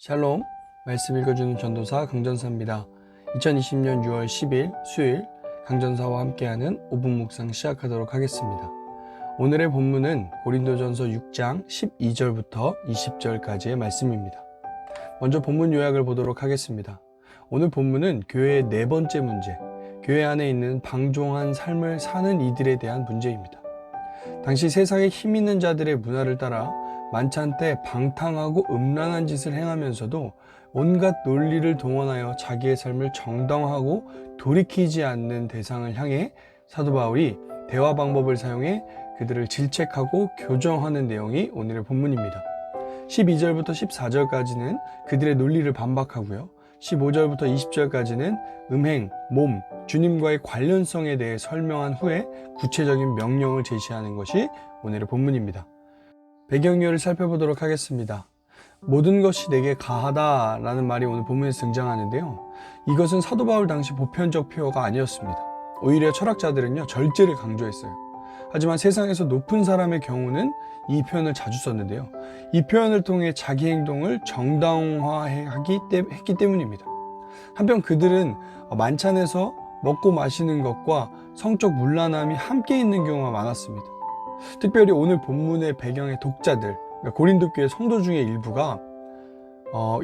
샬롬, 말씀 읽어주는 전도사 강전사입니다. 2020년 6월 10일 수요일 강전사와 함께하는 5분 묵상 시작하도록 하겠습니다. 오늘의 본문은 고린도전서 6장 12절부터 20절까지의 말씀입니다. 먼저 본문 요약을 보도록 하겠습니다. 오늘 본문은 교회의 네 번째 문제, 교회 안에 있는 방종한 삶을 사는 이들에 대한 문제입니다. 당시 세상에 힘 있는 자들의 문화를 따라 만찬 때 방탕하고 음란한 짓을 행하면서도 온갖 논리를 동원하여 자기의 삶을 정당화하고 돌이키지 않는 대상을 향해 사도 바울이 대화 방법을 사용해 그들을 질책하고 교정하는 내용이 오늘의 본문입니다. 12절부터 14절까지는 그들의 논리를 반박하고요. 15절부터 20절까지는 음행, 몸, 주님과의 관련성에 대해 설명한 후에 구체적인 명령을 제시하는 것이 오늘의 본문입니다. 배경요를 살펴보도록 하겠습니다. 모든 것이 내게 가하다라는 말이 오늘 본문에서 등장하는데요. 이것은 사도 바울 당시 보편적 표어가 아니었습니다. 오히려 철학자들은요, 절제를 강조했어요. 하지만 세상에서 높은 사람의 경우는 이 표현을 자주 썼는데요. 이 표현을 통해 자기 행동을 정당화했기 때문입니다. 한편 그들은 만찬에서 먹고 마시는 것과 성적 문란함이 함께 있는 경우가 많았습니다. 특별히 오늘 본문의 배경의 독자들, 그러니까 고린도 교회 성도 중에 일부가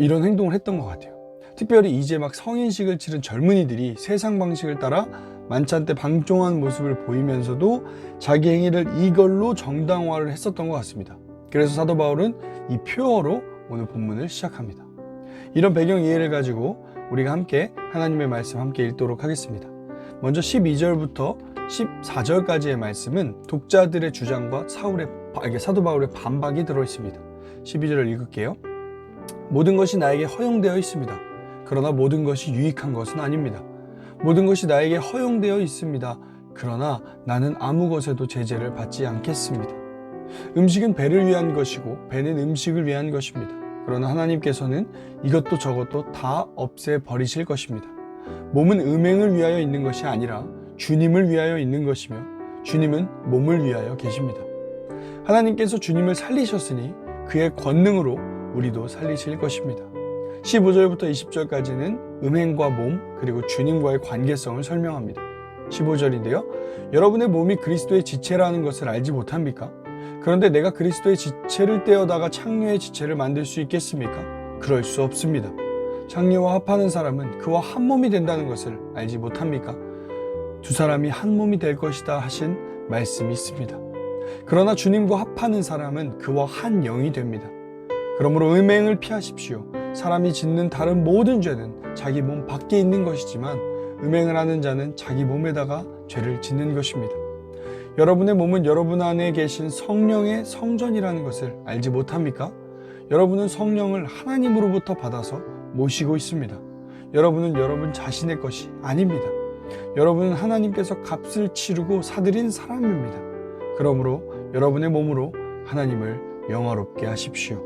이런 행동을 했던 것 같아요. 특별히 이제 막 성인식을 치른 젊은이들이 세상 방식을 따라 만찬 때 방종한 모습을 보이면서도 자기 행위를 이걸로 정당화를 했었던 것 같습니다. 그래서 사도 바울은 이 표어로 오늘 본문을 시작합니다. 이런 배경 이해를 가지고 우리가 함께 하나님의 말씀 함께 읽도록 하겠습니다. 먼저 12절부터 14절까지의 말씀은 독자들의 주장과 사도 바울의 반박이 들어있습니다. 12절을 읽을게요. 모든 것이 나에게 허용되어 있습니다. 그러나 모든 것이 유익한 것은 아닙니다. 모든 것이 나에게 허용되어 있습니다. 그러나 나는 아무 것에도 제재를 받지 않겠습니다. 음식은 배를 위한 것이고 배는 음식을 위한 것입니다. 그러나 하나님께서는 이것도 저것도 다 없애버리실 것입니다. 몸은 음행을 위하여 있는 것이 아니라 주님을 위하여 있는 것이며 주님은 몸을 위하여 계십니다. 하나님께서 주님을 살리셨으니 그의 권능으로 우리도 살리실 것입니다. 15절부터 20절까지는 음행과 몸 그리고 주님과의 관계성을 설명합니다. 15절인데요. 여러분의 몸이 그리스도의 지체라는 것을 알지 못합니까? 그런데 내가 그리스도의 지체를 떼어다가 창녀의 지체를 만들 수 있겠습니까? 그럴 수 없습니다. 창녀와 합하는 사람은 그와 한 몸이 된다는 것을 알지 못합니까? 두 사람이 한 몸이 될 것이다 하신 말씀이 있습니다. 그러나 주님과 합하는 사람은 그와 한 영이 됩니다. 그러므로 음행을 피하십시오. 사람이 짓는 다른 모든 죄는 자기 몸 밖에 있는 것이지만 음행을 하는 자는 자기 몸에다가 죄를 짓는 것입니다. 여러분의 몸은 여러분 안에 계신 성령의 성전이라는 것을 알지 못합니까? 여러분은 성령을 하나님으로부터 받아서 모시고 있습니다. 여러분은 여러분 자신의 것이 아닙니다. 여러분은 하나님께서 값을 치르고 사들인 사람입니다. 그러므로 여러분의 몸으로 하나님을 영화롭게 하십시오.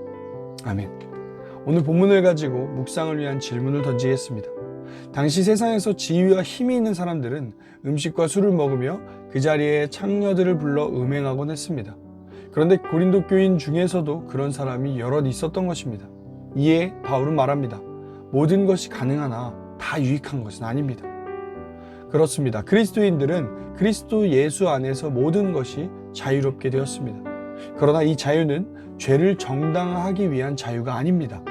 아멘. 오늘 본문을 가지고 묵상을 위한 질문을 던지겠습니다. 당시 세상에서 지위와 힘이 있는 사람들은 음식과 술을 먹으며 그 자리에 창녀들을 불러 음행하곤 했습니다. 그런데 고린도 교인 중에서도 그런 사람이 여럿 있었던 것입니다. 이에 바울은 말합니다. 모든 것이 가능하나 다 유익한 것은 아닙니다. 그렇습니다. 그리스도인들은 그리스도 예수 안에서 모든 것이 자유롭게 되었습니다. 그러나 이 자유는 죄를 정당화하기 위한 자유가 아닙니다.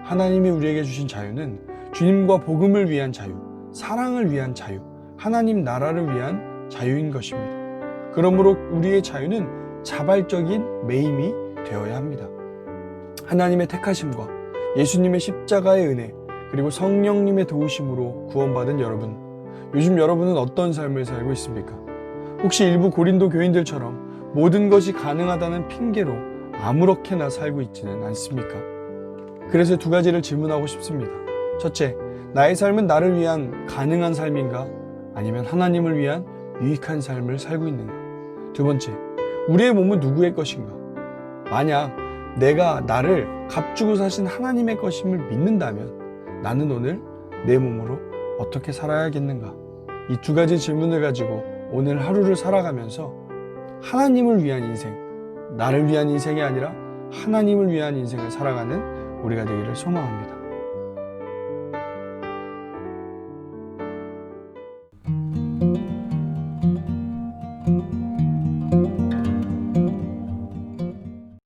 하나님이 우리에게 주신 자유는 주님과 복음을 위한 자유, 사랑을 위한 자유, 하나님 나라를 위한 자유인 것입니다. 그러므로 우리의 자유는 자발적인 매임이 되어야 합니다. 하나님의 택하심과 예수님의 십자가의 은혜, 그리고 성령님의 도우심으로 구원받은 여러분, 요즘 여러분은 어떤 삶을 살고 있습니까? 혹시 일부 고린도 교인들처럼 모든 것이 가능하다는 핑계로 아무렇게나 살고 있지는 않습니까? 그래서 두 가지를 질문하고 싶습니다. 첫째, 나의 삶은 나를 위한 가능한 삶인가? 아니면 하나님을 위한 유익한 삶을 살고 있는가? 두 번째, 우리의 몸은 누구의 것인가? 만약 내가 나를 값주고 사신 하나님의 것임을 믿는다면 나는 오늘 내 몸으로 어떻게 살아야겠는가? 이 두 가지 질문을 가지고 오늘 하루를 살아가면서 하나님을 위한 인생, 나를 위한 인생이 아니라 하나님을 위한 인생을 살아가는 우리가 되기를 소망합니다.